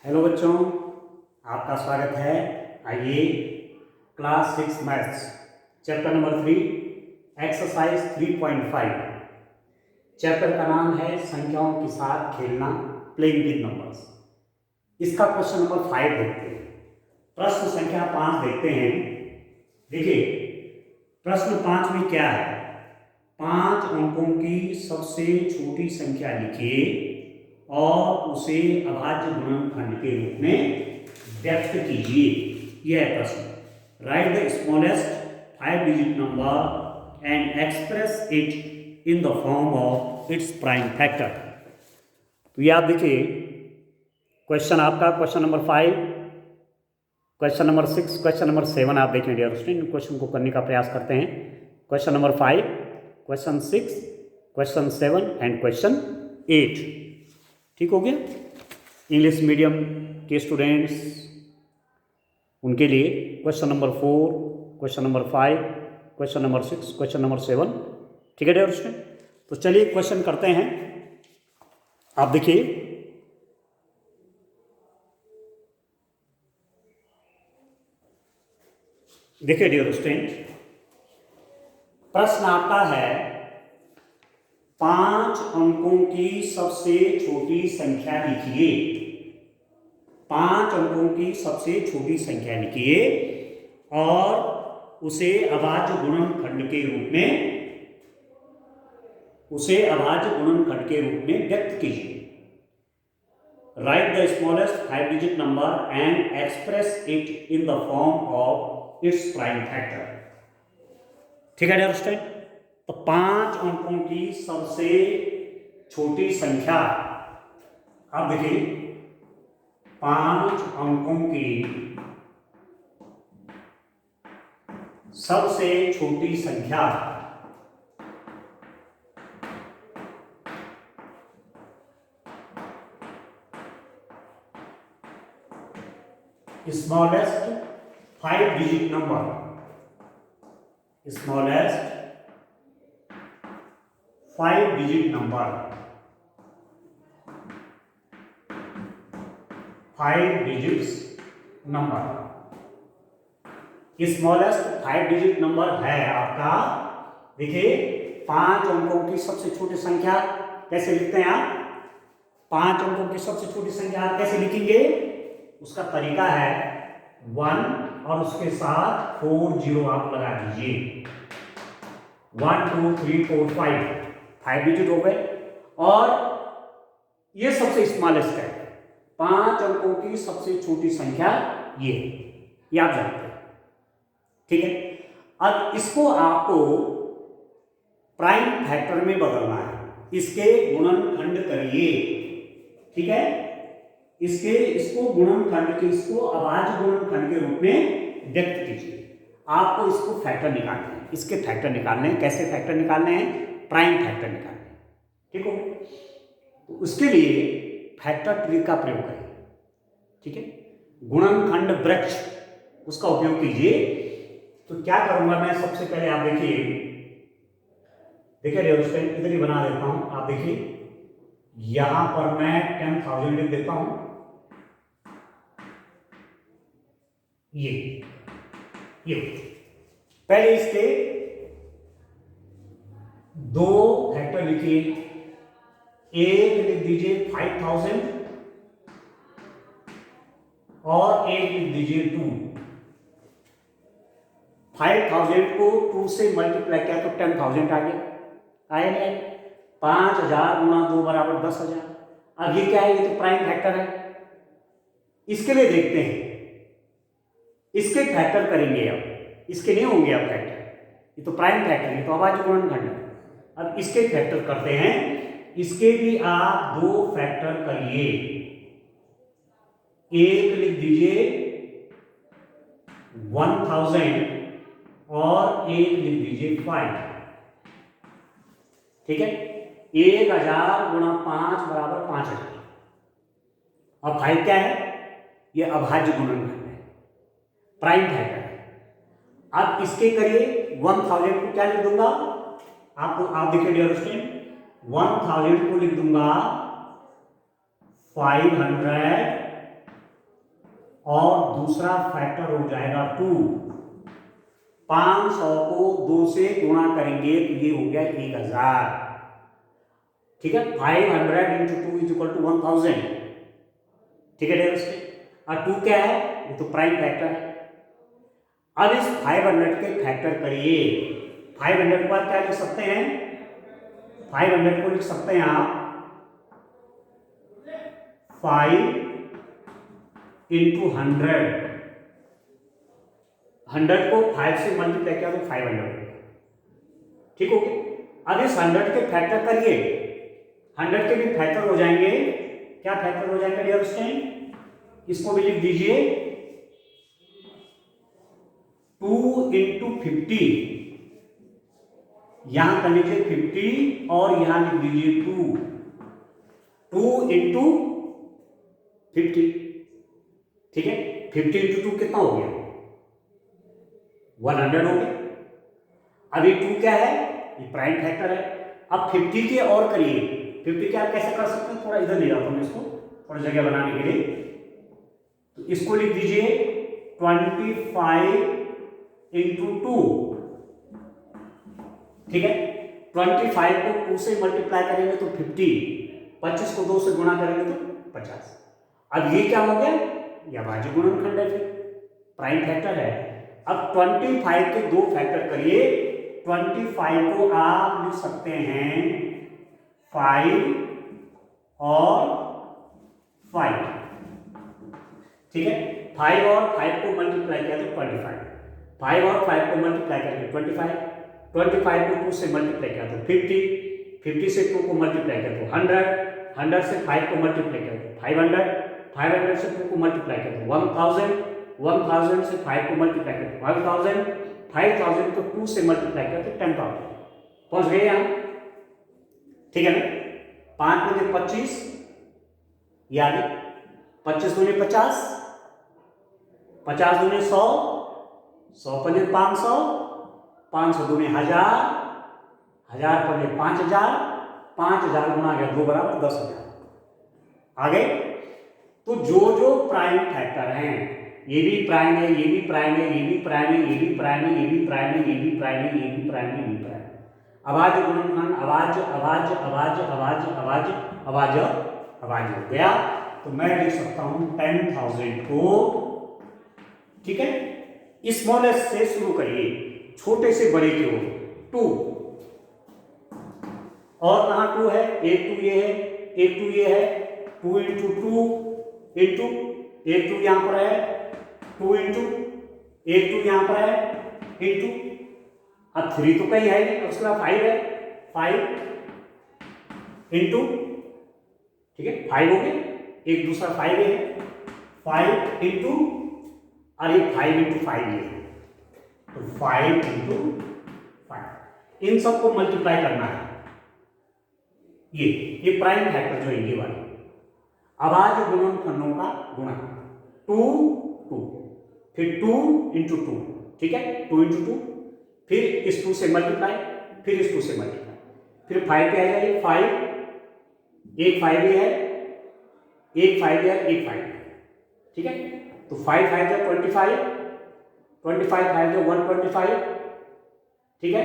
Hello बच्चों, आपका स्वागत है। आइए class 6 maths chapter number 3 exercise 3.5। Chapter का नाम है संख्याओं के साथ खेलना, प्लेइंग विद नंबर्स। इसका क्वेश्चन नंबर 5 देखते हैं। प्रश्न संख्या 5 देखते हैं। देखिए प्रश्न 5 में क्या है, 5 अंकों की सबसे छोटी संख्या लिखिए और उसे अभाज्य गुणनखंड के रूप में व्यक्त कीजिए। यह है प्रश्न। Right the smallest 5 digit number and express it in the form of its prime factor. तो ये आप देखिए क्वेश्चन आपका question number 5, question number 6, question number 7 आप देखें डियर स्टूडेंट। क्वेश्चन को करने का प्रयास करते हैं। Question number 5, question 6, question 7 and question 8। ठीक हो गया। इंग्लिश मीडियम के स्टूडेंट्स उनके लिए question number 4, question number 5, question number 6, question number 7। ठीक है डियर स्टूडेंट। तो चलिए क्वेश्चन करते हैं। आप देखिए डियर स्टूडेंट, प्रश्न आपका है 5 अंकों की सबसे छोटी संख्या लिखिए। 5 अंकों की सबसे छोटी संख्या लिखिए और उसे अभाज्य गुणनखंड के रूप में व्यक्त कीजिए। Right the smallest 5 digit number and express it in the form of its prime factor. ठीक है डियर स्टूडेंट। तो 5 अंकों की सबसे छोटी संख्या, अब देखिए 5 अंकों की सबसे छोटी संख्या smallest 5 digit number, smallest 5 digit number, 5 digits number. Smallest 5 digit number है आपका। देखिए 5 अंकों की सबसे छोटी संख्या कैसे लिखते हैं आप? 5 अंकों की सबसे छोटी संख्या आप कैसे लिखेंगे? उसका तरीका है 1 और उसके साथ 4 जीरो आप लगा दीजिए। 1 2 3 4 5 डिजिट हो गए। और ये सबसे स्मॉलेस्ट है। 5 अंकों की सबसे छोटी संख्या ये आप जानते हैं। ठीक है। अब इसको आपको प्राइम फैक्टर में बदलना है। इसके गुणनखंड करिए। ठीक है। इसको गुणनखंड के, इसको अभाज्य गुणनखंड के रूप में व्यक्त कीजिए। आपको इसको फैक्टर निकालना है। इसके फैक्टर निकालने हैं। कैसे फैक्टर निकालने हैं? प्राइम फैक्टर निकालने हैं। ठीक हो। तो उसके लिए फैक्टर ट्री का प्रयोग करें। ठीक है। गुणनखंड वृक्ष उसका उपयोग कीजिए। तो क्या करूंगा मैं, सबसे पहले आप देखिए डियर स्टूडेंट, इधर ही बना देता हूं। आप देखिए यहां पर मैं 10,000 लिख देता हूं। ये पहले इसके 2 फैक्टर लिखिए। एक लिख दीजिए 5,000 और एक लिख दीजिए 2। 5,000 को 2 से मल्टीप्लाई किया तो 10,000 आ गया। आया नहीं? 5,000 गुणा 2 बराबर 10,000। अब ये क्या है? ये तो प्राइम फैक्टर है। इसके लिए देखते हैं, इसके फैक्टर करेंगे। अब इसके नहीं होंगे अब फैक्टर, ये तो प्राइम फैक्टर है, तो अभाज्य गुणनखंड है। अब इसके फैक्टर करते हैं। इसके भी आप 2 फैक्टर करिए। एक लिख दीजिए 1,000 और एक लिख दीजिए 5। ठीक है। 1,000 गुणा 5 बराबर 5,000। और 5 क्या है? ये अभाज्य गुणनखंड है, प्राइम फैक्टर है। अब इसके करिए 1,000 को क्या लिख दूंगा? आप देखिए डियर स्टूडेंट, 1,000 को लिख दूंगा 500 और दूसरा फैक्टर हो जाएगा 2। 500 को 2 से गुणा करेंगे तो ये हो गया 1000। ठीक है, 500 इंटू 2 इज इक्वल टू 1000। ठीक है डियर स्टूडेंट, और 2 क्या है, ये तो प्राइम फैक्टर है। अब इस 500 के फैक्टर करिए। 500 के बाद क्या लिख सकते हैं, 500 को लिख सकते हैं आप 5 इंटू 100। 100 को 5 से मल्टीप्लाई किया तो 500। ठीक हो गया। अब इस 100 के फैक्टर करिए, 100 के भी फैक्टर हो जाएंगे। क्या फैक्टर हो जाएंगे डियर स्टूडेंट, इसको भी लिख दीजिए 2 इंटू 50। यहां कर लीजिए 50 और यहां लिख दीजिए 2 इंटू 50। ठीक है, 50 इंटू 2 कितना हो गया, 100 हो गया। अभी 2 क्या है, ये प्राइम फैक्टर है। अब 50 के और करिए। 50 के आप कैसे कर सकते हैं, थोड़ा इधर ले जाता हूं इसको थोड़ा जगह बनाने के लिए। तो इसको लिख दीजिए 25 इंटू 2। ठीक है, 25 को 2 से मल्टीप्लाई करेंगे तो 50, 25 को 2 से गुणा करेंगे तो 50। अब ये क्या हो गया, यह अभाज्य गुणनखंड है, फिर प्राइम फैक्टर है। अब 25 के 2 फैक्टर करिए। 25 को आप लिख सकते हैं 5 और 5। ठीक है, 5 और 5 को मल्टीप्लाई किया तो 25, 5 और 5 को मल्टीप्लाई करके 25, 25 को 2 से मल्टीप्लाई किया तो 50, 50 से 2 को मल्टीप्लाई किया तो 100, 100 से 5 को मल्टीप्लाई किया तो 500, 500 से 2 को मल्टीप्लाई किया तो 1000, 1000 से 5 को मल्टीप्लाई किया तो 5000, 5000 को 2 से मल्टीप्लाई किया तो 10,000। पहुंच गए यहां, ठीक है ना। 5 दूनी 25, यानी 25 दूनी 50, 50 दूनी 100, 100 पन्ने 500, 500 दूनी 1000, 1000 पन्ने 5000, 5000 गुना गया 2 बराबर 10,000। आ गए। तो जो जो प्राइम फैक्टर हैं, ये भी प्राइम है, ये भी प्राइम है, ये भी प्राइम है, ये भी प्राइम है, ये भी प्राइम है, ये भी प्राइम है, ये भी प्राइम है, ये भी प्राइम है। अभाज्य गुणनखंड अभाज्य अभाज्य अभाज्य अभाज्य अभाज्य अभाज्य अभाज्य हो गया। तो मैं लिख सकता हूं 10,000 को, ठीक है, स्मॉलेस्ट से शुरू करिए, छोटे से बड़े की ओर 2। और कहां 2 है, एक 2 ये है, एक 2 ये है, 2 इंटू 2 इंटू एक 2 यहां पर है, 2 इंटू एक 2 यहां पर है इंटू, अब 3 तो कहीं है नहीं, उसके बाद 5 है, 5 इंटू, ठीक है 5 हो गया, एक दूसरा 5 है, 5 इंटू और ये 5 इंटू 5 ये है, तो 5 इंटू 5, इन सबको मल्टीप्लाई करना है। ये प्राइम फैक्टर जो है ये वाले अभाज्य गुणनखंडों का गुणा 2 2, फिर 2 इंटू 2, ठीक है 2 इंटू 2, फिर इस 2 से मल्टीप्लाई, फिर इस 2 से मल्टीप्लाई, फिर 5 पे आ जाइए 5, एक 5 ये है, एक 5 है, एक 5 है, ठीक है। तो 5 5 जो 25, 25 5 जो 125, ठीक है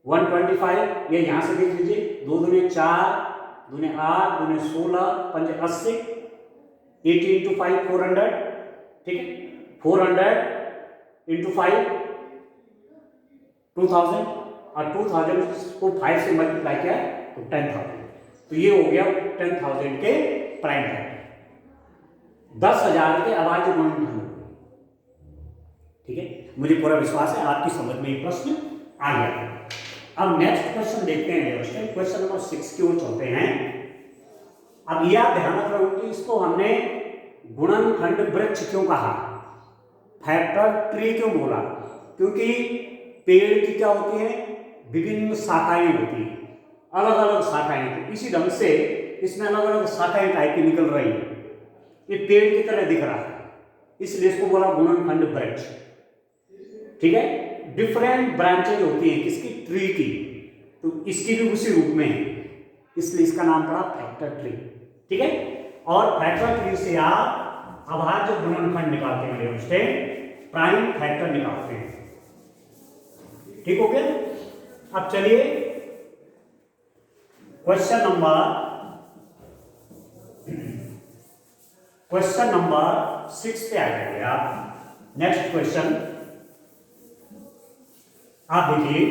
125, ये यहां से देख लीजिए, 2 दूनी 4, दूनी 8, दूनी 16, 5 80, 80 इंटू 5 400, ठीक है 400 इंटू 5 2000, और 2000 को 5 से मल्टीप्लाई किया तो 10,000। तो ये हो गया 10,000 के प्राइम फैक्टर, 10,000 के अभाज्य गुणनखंड। ठीक है, मुझे पूरा विश्वास है आपकी समझ में ये प्रश्न आ गया। अब नेक्स्ट क्वेश्चन देखते हैं, क्वेश्चन नंबर 6 की ओर चलते हैं। अब यह ध्यान रखो कि इसको हमने गुणनखंड वृक्ष क्यों कहा, फैक्टर ट्री क्यों बोला, क्योंकि पेड़ की क्या होती है, विभिन्न शाखाएं होती हैं, अलग अलग शाखाएं, तो इसी ढंग से इसमें अलग अलग शाखाएं टाइप की निकल रही है, ये पेड़ की तरह दिख रहा है, इसलिए इसको बोला गुणनखंड वृक्ष। ठीक है, डिफरेंट ब्रांचेज होती हैं किसकी, ट्री की, तो इसकी भी उसी रूप में है, इसलिए इसका नाम पड़ा फैक्टर ट्री। ठीक है, और फैक्टर ट्री से आप अभाज्य गुणनखंड निकालते हैं डियर स्टूडेंट, प्राइम फैक्टर निकालते हैं। ठीक हो गया। अब चलिए क्वेश्चन नंबर 6 पे आ जाइए आप। नेक्स्ट क्वेश्चन आप देखिए,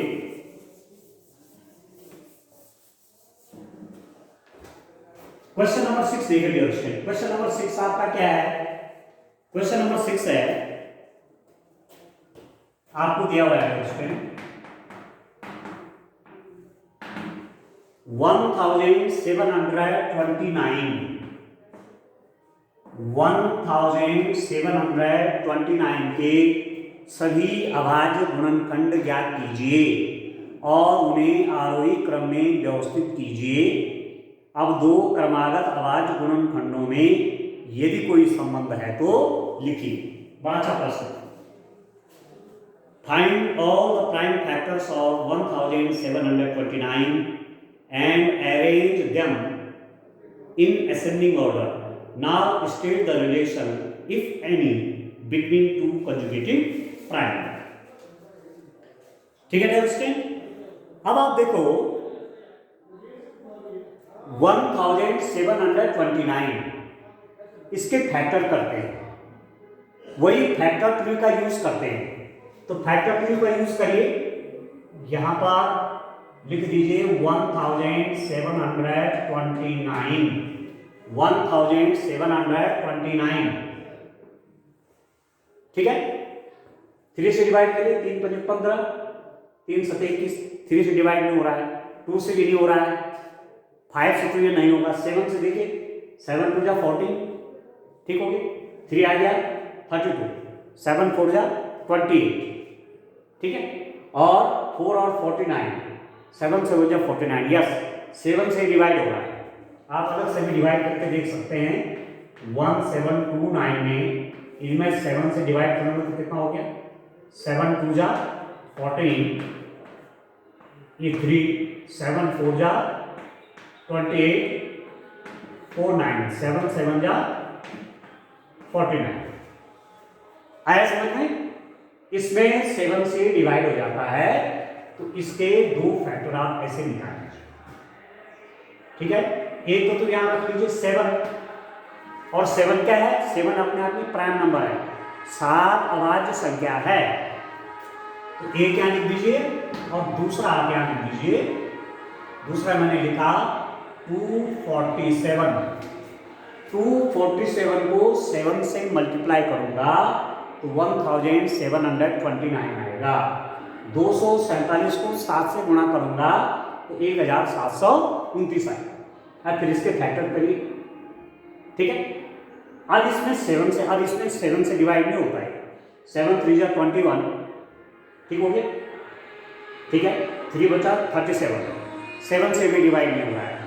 क्वेश्चन नंबर 6 देखिए डियर स्टूडेंट। क्वेश्चन नंबर 6 आपका क्या है? क्वेश्चन नंबर 6 है, आपको दिया हुआ है डियर स्टूडेंट 1729 के सभी अभाज्य गुणनखंड ज्ञात कीजिए और उन्हें आरोही क्रम में व्यवस्थित कीजिए। अब दो क्रमागत अभाज्य गुणनखंडों में यदि कोई संबंध है तो लिखिए। बड़ा अच्छा प्रश्न। Find all the prime factors of 1729 and arrange them in ascending order. Now state the relation, if any, between two conjugative prime. ठीक है दोस्तों। अब आप देखो 1729 इसके फैक्टर करते हैं, वही फैक्टर ट्री का यूज करते हैं। तो फैक्टर ट्री का यूज करिए, यहां पर लिख दीजिए 1729। ठीक है। 3 से डिवाइड करिए, 3 × 5 = 15, 3 × 7 = 21। 3 से डिवाइड नहीं हो रहा है, 2 से भी नहीं हो रहा है, 5 से तो ये नहीं होगा, 7 से देखिए, 7 × 2 = 14। ठीक हो गया। 3 आ गया 32, 7 × 4 = 28। ठीक है। और 4 और 49, 7 से हो जाए 49। यस, 7 से डिवाइड हो रहा है। आप अलग से भी डिवाइड करके देख सकते हैं। 1729 में इनमें 7 से डिवाइड करेंगे तो कितना हो गया? 7 × 2 = 14, ये 3, 7 × 4 = 28, 4 9, 7 × 7 = 49। आया समझ में? इसमें 7 से डिवाइड हो जाता है, तो इसके दो फैक्टर आप ऐसे निकाल लीजिए। ठीक है। एक तो यहां रख लीजिए 7, और 7 क्या है? 7 अपने आप में प्राइम नंबर है, 7 अभाज्य संख्या है। तो एक यहां लिख दीजिए और दूसरा आप यहां लिख दीजिए। दूसरा मैंने लिखा 247। 247 को 7 से मल्टीप्लाई करूंगा तो 1729 आएगा। 247 को 7 से गुणा करूंगा तो 1729 आएगा। अब फिर इसके फैक्टर करिए। ठीक है। अब इसमें 7 से डिवाइड नहीं होता है। 7 × 3 = 21। ठीक हो गया। ठीक है। 3 बचा 37, 7 से भी डिवाइड नहीं हो रहा है।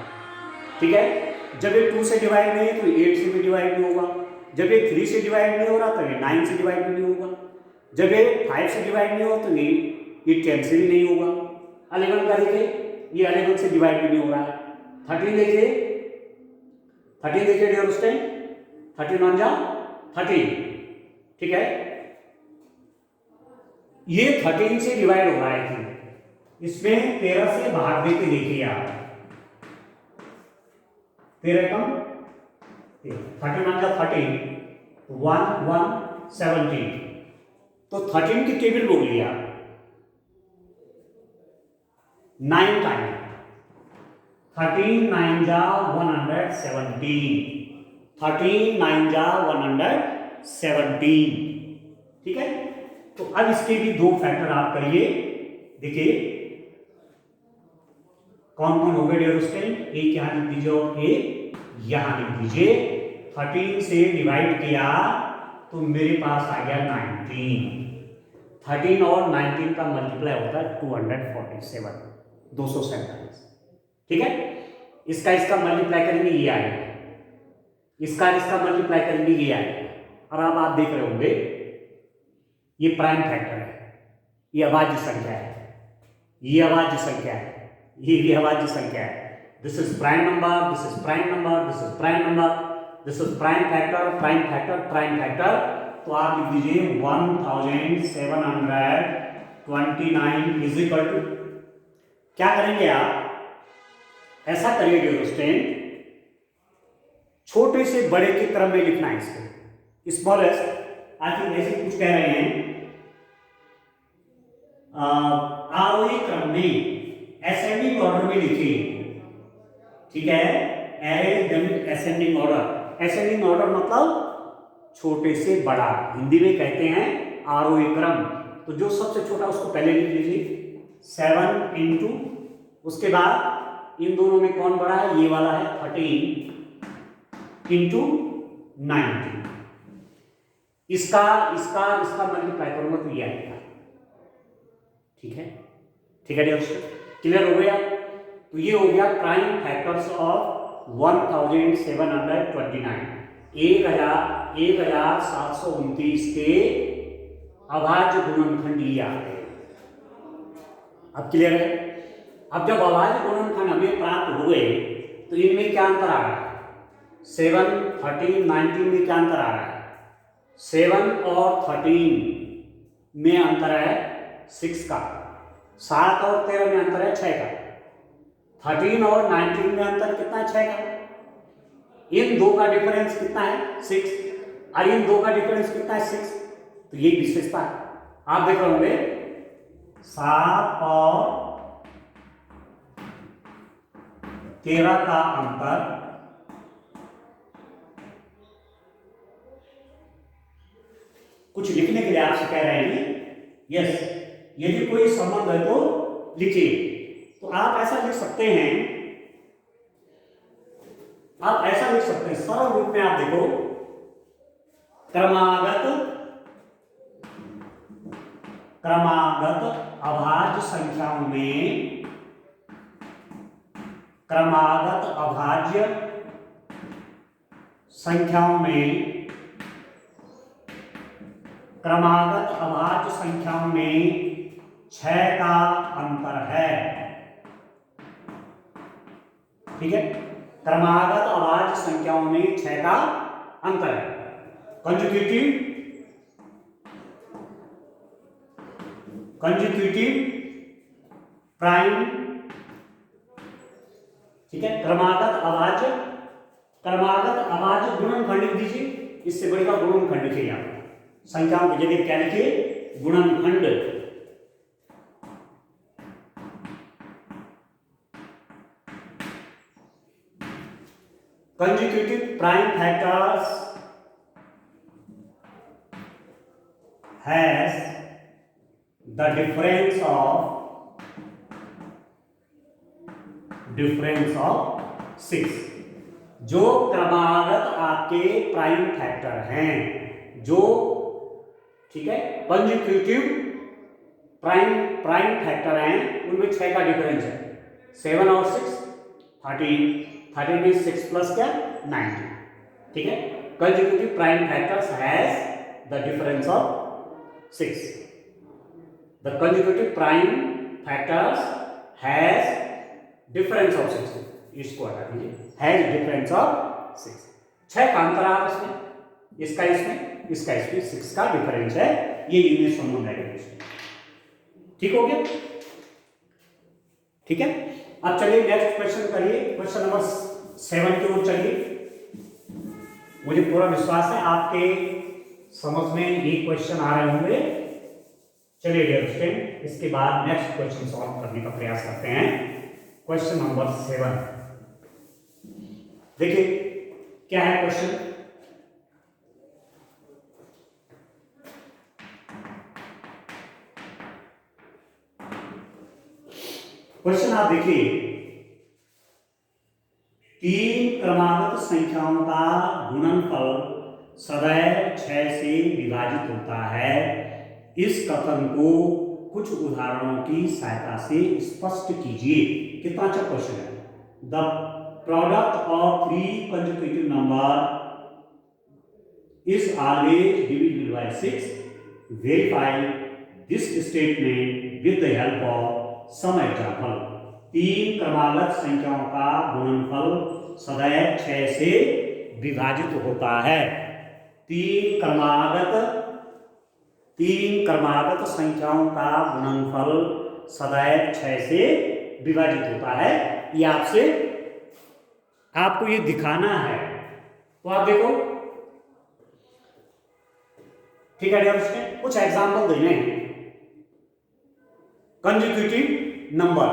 ठीक है। जब ये 2 से डिवाइड नहीं है तो 8 से भी डिवाइड नहीं होगा। जब ये 3 से डिवाइड नहीं हो रहा तो ये 9 से डिवाइड भी नहीं होगा। जब ये 5 से डिवाइड नहीं हो तो ये 10 से भी नहीं होगा। 11 का देखिए, ये 11 से डिवाइड भी नहीं हो रहा है। 13 देखिए, 13 देखिए डियर स्टूडेंट, 13 × 1 = 13। ठीक है। ये 13 से डिवाइड हो रहा है। इसमें 13 से भाग देके देखिए आप, 13 कम 13 × 1 = 13, 1 1 17। तो 13 की टेबल बोल लिया 9 टाइम। 13 × 9 = 117। 13 × 9 = 117। ठीक है। तो अब इसके भी दो फैक्टर आप करिए। देखिए कौन कौन हो गए डियर स्टूडेंट? एक यहां लिख दीजिए और एक यहां लिख दीजिए। 13 से डिवाइड किया तो मेरे पास आ गया 19। 13 और 19 का मल्टीप्लाई होता है 247, 247। ठीक है। इसका मल्टीप्लाई करेंगे ये आएगा, इसका मल्टीप्लाई करेंगे ये आएगा। और अब आप देख रहे होंगे ये प्राइम फैक्टर है, ये अभाज्य संख्या है, ये अभाज्य संख्या है, ये भी अभाज्य संख्या है। This is prime number, this is prime number, this is prime number, this is prime factor, prime factor, prime factor. तो आप लिख दीजिए 1729 इज इक्वल टू, क्या करेंगे आप, ऐसा करिए डियर स्टूडेंट, छोटे से बड़े के क्रम में लिखना है इसको, स्मॉलेस्ट। आई थिंक ऐसे कुछ कह रहे हैं, आरोही क्रम में, असेंडिंग ऑर्डर में लिखिए, ठीक है, असेंडिंग ऑर्डर। असेंडिंग ऑर्डर मतलब छोटे से बड़ा, हिंदी में कहते हैं आरोही क्रम। तो जो सबसे छोटा उसको पहले लिख लीजिए 7 इंटू, उसके बाद इन दोनों में कौन बड़ा है, ये वाला है 13 इंटू 90, इसका इसका इसका मल्टीप्लाई करूंगा तो ये आएगा, ठीक है, ठीक है डियर स्टूडेंट, क्लियर हो गया। तो ये हो गया प्राइम फैक्टर्स ऑफ 1729, 1729 के अभाज्य गुणनखंड ये आ गए। अब क्लियर है। अब जब अभाज्य गुणनखंड हमें प्राप्त हुए तो इनमें क्या अंतर आ रहा है, 7, 13, 19 में क्या अंतर आ रहा है, 7 और 13 में अंतर है 6 का, 7 और 13 में अंतर है 6 का, 13 और 19 में अंतर कितना है, 6 का। इन दो का डिफरेंस कितना है, 6, और इन दो का डिफरेंस कितना है, 6। तो ये विशेषता है, आप देख रहे होंगे 7 और 13 का अंतर कुछ लिखने के लिए आपसे कह रहे हैं, यस, यदि कोई संबंध है तो लिखिए। तो आप ऐसा लिख सकते हैं, आप ऐसा लिख सकते हैं सरल रूप में, आप देखो क्रमागत अभाज्य संख्याओं में, क्रमागत अभाज्य संख्याओं में, क्रमागत अभाज्य संख्याओं में 6 का अंतर है, ठीक है, क्रमागत अभाज्य संख्याओं में 6 का अंतर है। कंजुगेटिव प्राइम, ठीक है, क्रमागत अभाज्य गुणनखंड लिख दीजिए, इससे बड़ी का गुणनखंड लिखिए, आप संख्याओं की जगह क्या लिखिए, गुणनखंड। Conjugative prime factors has the difference of 6। जो क्रमागत आपके प्राइम फैक्टर हैं, जो, ठीक है, कंजुगेटिव प्राइम फैक्टर हैं, उनमें 6 का डिफरेंस है, 7 और 6 13 में 6 प्लस क्या 90, ठीक है। Conjugative prime factors has the difference of 6, the conjugative prime factors has difference of 6, इसको हटा दीजिए, हैज डिफरेंस ऑफ 6, 6 का अंतर आपस में, इसका इसमें 6 का डिफरेंस है, ये यूनिट संबंध है, ठीक हो गया, ठीक है। अब चलिए नेक्स्ट क्वेश्चन करिए, क्वेश्चन नंबर 7 की ओर चलिए। मुझे पूरा विश्वास है आपके समझ में ये क्वेश्चन आ रहे होंगे। चलिए डियर स्टूडेंट, इसके बाद नेक्स्ट क्वेश्चन सॉल्व करने का प्रयास करते हैं। क्वेश्चन नंबर 7, देखिए क्या है क्वेश्चन। क्वेश्चन आप देखिए, 3 क्रमागत संख्याओं का गुणनफल सदैव 6 से विभाजित होता है। इस कथन को कुछ उदाहरणों की सहायता से स्पष्ट कीजिए। कितना अच्छा क्वेश्चन है। The product of 3 consecutive number is always divisible by 6। Verify this statement with the help of some example. 3 क्रमागत संख्याओं का गुणनफल सदैव 6 से विभाजित होता है। तीन क्रमागत संख्याओं का गुणनफल सदैव 6 से विभाजित होता है। ये आपको ये दिखाना है। तो आप देखो, ठीक है, उसमें कुछ एग्जाम्पल देने हैं। कंजिक्यूटिव नंबर,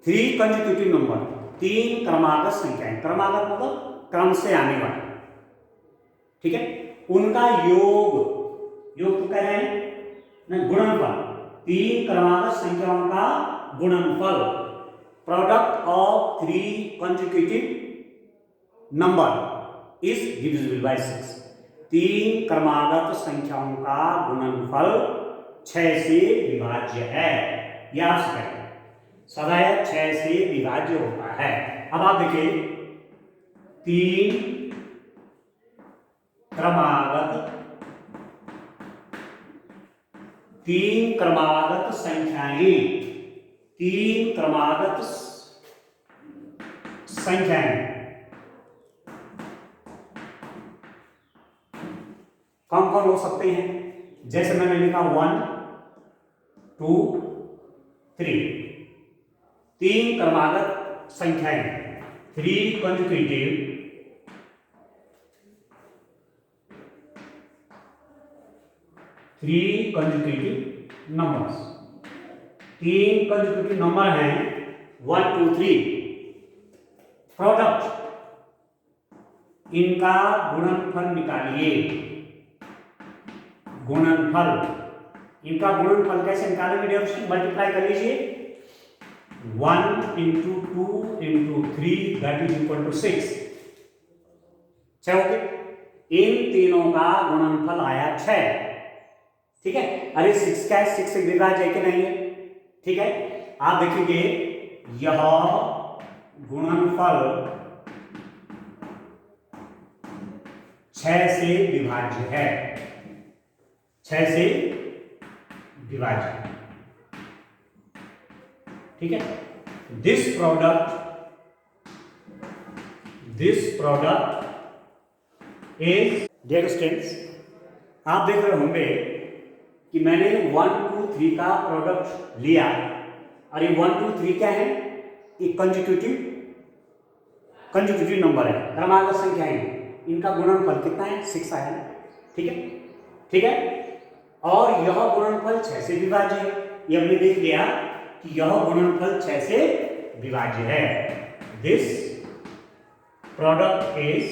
3 कंजिक्यूटिव नंबर, 3 क्रमागत संख्याएं, क्रमागत मतलब क्रम से आने वाले, ठीक है, उनका योग तो कह रहे हैं ना, गुणनफल, 3 क्रमागत संख्याओं का गुणनफल, product of 3 consecutive number is divisible by 6। 3 क्रमागत संख्याओं का गुणनफल 6 से विभाज्य है। याद करें, सदैव 6 से विभाज्य होता है। अब आप देखिए, 3 क्रमागत संख्याएं, 3 क्रमागत संख्याएं कौन कौन हो सकते हैं? जैसे मैंने लिखा 1 2 3, 3 क्रमागत संख्याएं, 3 कंजिक्यूटिव नंबर्स, 3 कंजिक्यूटिव नंबर हैं 1 2 3। प्रोडक्ट, इनका गुणनफल निकालिए। गुणनफल, इनका गुणनफल कैसे निकालेंगे? डिविजन मल्टीप्लाई कर लीजिए, 1 into 2 into 3 that is equal to 6। Okay, इन तीनों का गुणनफल आया 6। ठीक है, अरे 6 का 6 से विभाज्य है कि नहीं है? ठीक है, आप देखेंगे यह गुणनफल 6 से विभाज्य है, 6 से विभाज्य, ठीक है। This product is, dear students, आप देख रहे होंगे कि मैंने 1 2 3 का प्रोडक्ट लिया, और ये 1 2 3 क्या है? एक कंजिक्यूटिव नंबर है, क्रमागत संख्या है, इनका गुणनफल कितना है? 6 आया, ठीक है, ठीक है। और यह गुणनफल 6 से विभाज्य है, ये हमने देख लिया कि यह गुणनफल 6 से विभाज्य है। This product is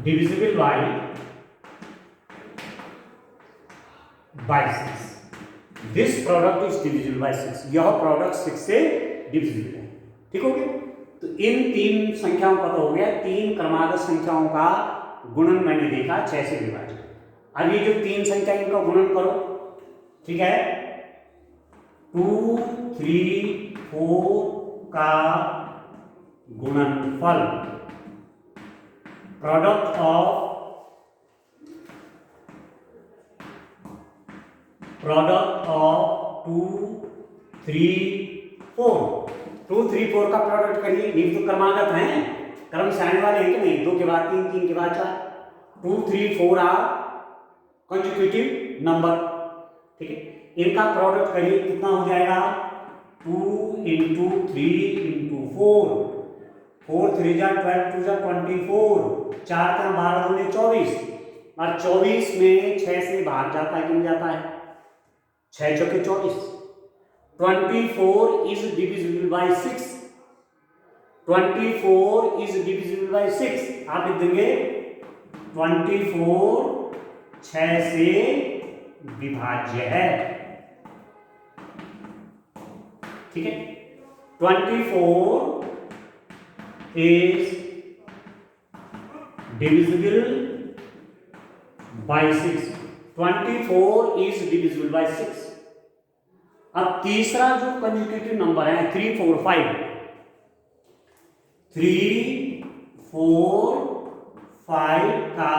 divisible by 6। This product is divisible by 6, यह प्रोडक्ट 6 से डिविजिबल है, ठीक हो गया। तो इन 3 संख्याओं का तो हो गया, 3 क्रमागत संख्याओं का गुणन मैंने देखा 6 से विभाजित। अब ये जो 3 संख्या, इनका गुणन करो, ठीक है। 2 3 4 का गुणनफल, प्रोडक्ट ऑफ 2 3 4, 2 3 4 का प्रोडक्ट करिए। ये तो क्रमागत हैं, क्रम से आने वाले हैं कि नहीं? 2 के बाद 3, 3 के बाद 4, 2 3 4 आर कंजिक्यूटिव नंबर, ठीक है। इनका प्रोडक्ट करिए, कितना हो जाएगा? 2 इंटू 3 इंटू 4, 4 3 जा 12 2 जा 24, 4 का 12 दूनी 24, और 24 में 6 से बाहर जाता है कि नहीं जाता है? 6 चौके 24। 24 is divisible by 6, 24 is divisible by 6। आप लिख देंगे 24 6 से विभाज्य है, ठीक है। 24 is divisible by 6, 24 is divisible by 6। अब तीसरा जो कंजिक्यूटिव नंबर है 3 4 5, 3 4 5 का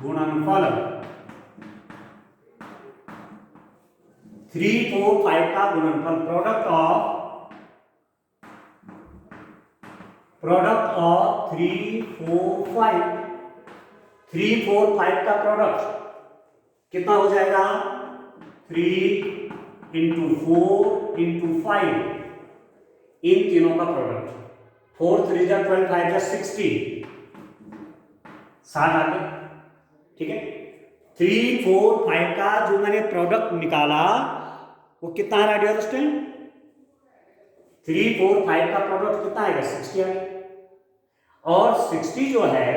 गुणनफल, 3 4 5 का गुणनफल, प्रोडक्ट ऑफ प्रोडक्ट ऑफ 3, 4, 5, 3, 4, 5 का प्रोडक्ट कितना हो जाएगा? 3 इंटू 4 इंटू 5, इन तीनों का प्रोडक्ट। 4 3 जा 12, 5 जा 60, 60 आ गए। ठीक है, 3, 4, 5 का जो मैंने प्रोडक्ट निकाला वो कितना आ रहा है स्टूडेंट? 3, 4, 5 का प्रोडक्ट कितना आएगा? 60 आएगा। और 60 जो है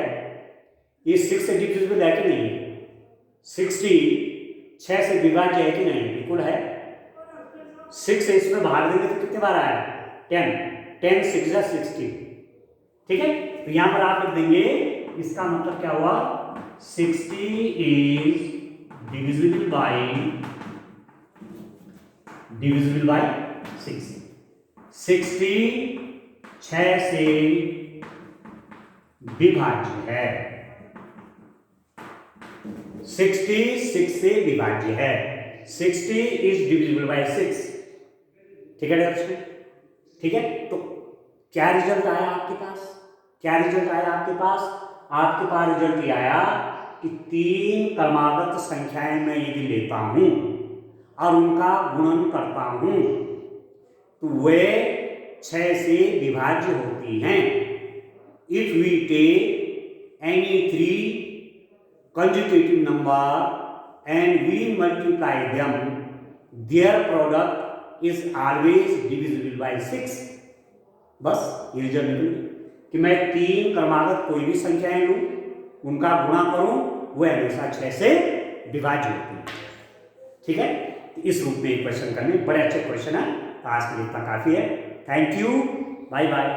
ये 6 से डिविजिबल है कि नहीं? 60 6 से विभाज्य है कि नहीं? बिल्कुल है। 6 से इसमें भाग देंगे तो कितने बार आया? 10, 10 6 जा 60। ठीक है, तो यहां पर आप लिख देंगे, इसका मतलब क्या हुआ? 60 इज डिविजिबल बाय 6। 60 6 से विभाज्य है। 60 6 से विभाज्य है। 60 इज डिविजिबल बाय 6। ठीक है दोस्तों? ठीक है, तो क्या रिजल्ट आया आपके पास? क्या रिजल्ट आया आपके पास? आपके पास रिजल्ट ये आया कि 3 क्रमागत संख्याएं मैं यदि लेता हूं और उनका गुणन करता हूं तो वे 6 से विभाज्य होती हैं। If we take any 3 consecutive number and we multiply them, their product is always divisible by 6। बस ये रिजल्ट निकल कि मैं 3 क्रमागत कोई भी संख्याएं लूं, उनका गुणा करूं, वह हमेशा 6 से विभाज्य होती है। ठीक है, इस रूप में क्वेश्चन करने, बड़े अच्छे क्वेश्चन है। आज के लिए इतना काफी है। Thank you, bye bye.